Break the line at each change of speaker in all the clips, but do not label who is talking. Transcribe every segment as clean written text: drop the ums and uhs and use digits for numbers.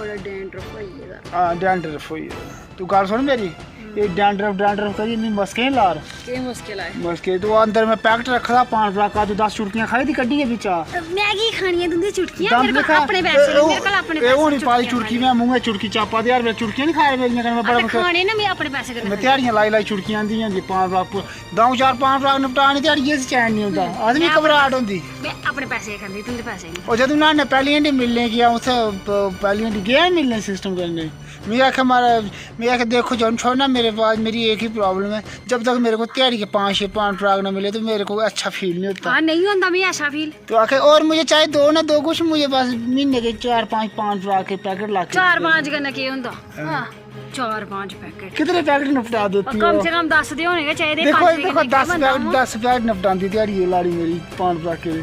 बड़ा डैंड्रफ होई गेदा
हां डैंड्रफ होई तू गल सुन मेरी ये डैंड्रफ करी मैं मस्के लार
के मुश्किल है
मस्के तू अंदर में पैकेट रखदा 5 रुपए का तू 10 चुटकियां खाई दी कड्डी के बिचा
मैगी खानी है तुंदी चुटकियां मेरे को अपने पैसे मेरे को अपने पैसे
वो नहीं पाई चुटकी मैं मुंह में चुटकी चापा दे यार मैं चुटकियां नहीं खाए मेरियां मैं बड़ा
खाने ना मैं अपने पैसे कर
मैं दिहाड़ियां लाई चुटकियां आंदियां जी 5 रुपए 2-4-5 रुपए निपटानी दिहाड़िये से चैन नहीं होंदा आदमी घबराहट होंदी
मैं अपने पैसे खंदी तुंदे पैसे नहीं
और जब ना पहली हंडी मिलने गया उसे पहली हंडी गया मिलने सिस्टम करने मैं आखिर देखो जौन छोड़ना मेरे पास मेरी एक ही प्रॉब्लम है जब तक मेरे को दिहाड़ी के 5-6 प्राग ना मिले तो मेरे को अच्छा फील नहीं होता।
हाँ नहीं होता मैं अच्छा फील
तो आखिर और मुझे चाहे दो कुछ मुझे बस महीने के 4-5 प्राग के पैकेट ला
4-5 करना क्या होता 4-5 पैकेट
कितने पैकेट निपटा देती
कम से कम 10 दे होने चाहिए
देखो 10 पैकेट निपटाती दिहाड़ी लाड़ी मेरी 5 प्राग के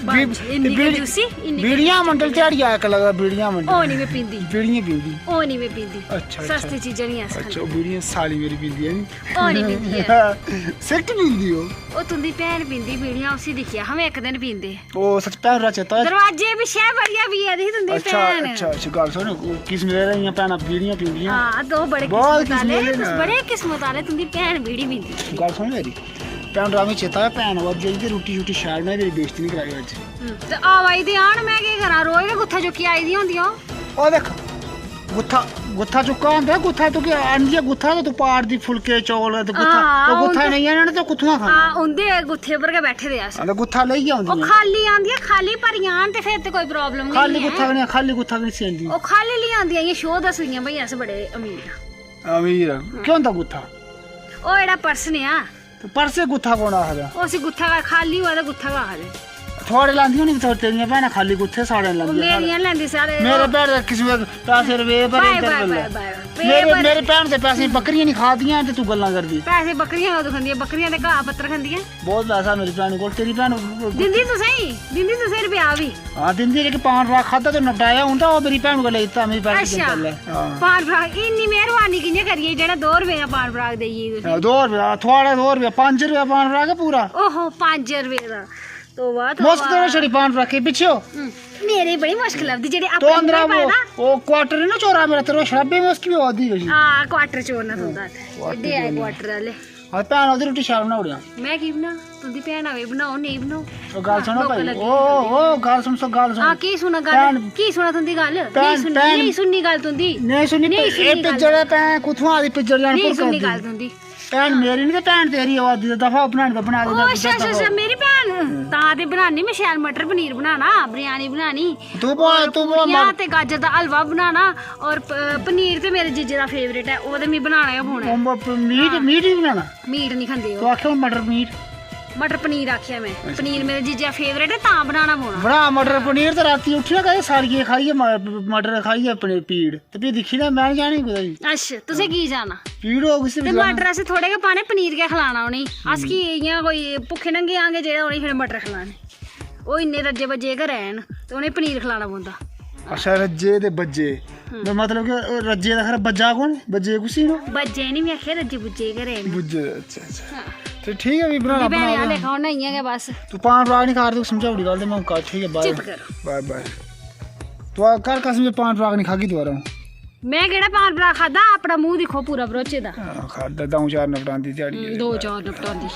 बीड़ियां मंडल दिहाड़ी आया लगा बीड़ियां मंडल
ओ नहीं मैं पींदी
बीड़ियां पींदी
ओ नहीं मैं पींदी
अच्छा
सस्ती चीजें नहीं ऐसा
अच्छा बीड़ियां साली मेरी पींदी है
ओ नहीं पींदी है
सिगरेट पींदी हो
ओ तुंदी भैन पींदी बीड़ियां उसी दिखिया हम एक दिन पींदे
ओ सच पैर रचता है
दरवाजे पीछे बढ़िया भी है दी तुंदी भैन
अच्छा गल सुन किस मेरे रहियां भैनां बीड़ियां पींदियां
हां दो बड़े किस्मत वाले तुंदी भैन बीड़ी पींदी
गल सुन मेरी भैन रामी चेता है भैन वध जाई ते रोटी शैल मैं मेरी बेइज्जती नहीं कराई अज
ते आवाई दे आन मैं के करा रोज के गुत्था चुक्की आई दी होंदियां
ओ देख गुत्था चुक्का होंदा गुत्था तो के आंदिया गुत्था तो पाड़ दी फुलके चौल ते गुत्था नहीं आना तो कुत्थुआं खाना
हां उंदे गुत्थे पर के बैठे दे अस
ते गुत्था लेई आंदी
ओ खाली आंदियां खाली भरियां आन ते फिर ते कोई प्रॉब्लम नहीं
खाली गुत्था नहीं सेंदी
ओ खाली ले आंदियां ये शो दसुइयां भई अस बड़े
अमीर क्यों होंदा गुत्था
ओ एड़ा पर्स ने आ
तो परसे गुत्था कौन आखदा
ओसी गुत्था का खाली हुआ तो गुत्था का आखदे
थोड़े लांदियां नहीं तो तेरियां भैनां खाली गुत्थे साड़े लांदियां
मेरियां लैंदी सारे
मेरे भैन दे किस्म पैसे रवे पर मेरे भैन दे पैसे बकरियां नहीं खादियां ते तू गल्लां करदी पैसे
बकरियां तो खंदियां बकरियां दे घाह पत्तर खंदियां
बहुत पैसा मेरी भैन कोल तेरी भैन
दिंदी तू सही रुपया भी
हां दिंदी लेकिन 5 रुपया खादा तो नपटाया हुंदा ओ मेरी भैन को लेता मेरी पैसे दे ले हां 5
रुपया इन्नी मेहरबानी कियां करिए जेड़ा 2 रुपए दा 5 रुपया देई तुसी
2 रुपया थोड़ा 2 रुपया 5 रुपया 5 रुपया के पूरा
ओहो 5 रुपए दा तो बात
मुश्क तो छड़ी 5 रुपया के पीछे हो
मेरी बड़ी मुश्किल लगदी जेडी
तो अंदर वो क्वार्टर ना चोरा मेरा तेरे शराबे में उसकी भी आदी है
हां क्वार्टर चोरना तुंदा एडे है क्वार्टर वाले
हां भैन ओदी रोटी शाल बना उड़िया
मैं की बना तुंदी भैन आवे बनाओ नहीं बनाओ
तो गाल सुनो भाई ओ गाल सुन हां
की सुना तुंदी गाल नहीं सुननी गाल तुंदी
नहीं सुननी ए पिजड़े पे कुथवा आदी पिजड़ जान
नहीं सुननी गाल तुंदी
भैन मेरी नहीं भैन तेरी आवाज दी दफा बनाने बना दे
अच्छा मेरी भैन ता ते बनानी मैं शैल मटर पनीर बनाना बिरयानी बनानी
तू
ते गाजर दा हलवा बनाना और पनीर ते मेरे जीजे दा फेवरेट है ओ ते मैं बनाना गै पौना
मीट ही बनाना
मीट नहीं खंदे
तो आखो मटर पनीर
आखिया मैं पनीर मेरे जीजे दा फेवरेट है ता बनाना पौना
बड़ा मटर पनीर ते राती उठी ना कदे सारिये खाइए मटर खाइए अपने पीड़ ते भी दिखी ना मैं जानी कुदै
अच्छा तुसे की जाना
पीड़ हो गई
ते मटर ऐसे थोड़े के पाने पनीर के खिलाना उन्हें अस की इयां कोई भुखे नंगे आंगे जेड़ा उन्हें फिर मटर खिलाने ओ इन्ने रज्जे बज्जे के रहन ते उन्हें पनीर खिलाना पौंदा
अच्छा रज्जे ते बज्जे मतलब कि रज्जे दा खरा बज्जा कौन बज्जे कुसी नो
बज्जे नहीं मैं आखे रज्जे बुज्जे के रहन
बुज्जे अच्छा तो ठीक है भी बना
ले खाओ ना इयां के बस
तू 5 रुपया नहीं खा रही समझाउड़ी गल ते मैं का ठीक है बाय तो कल कसम से 5 रुपया नहीं खागी दोबारा
मैं केड़ा 5 रुपया खादा अपना मुंह दिखो पूरा भरोचे दा
खादा 2-4 नपटांदी दिहाड़ी
2-4 नपटांदी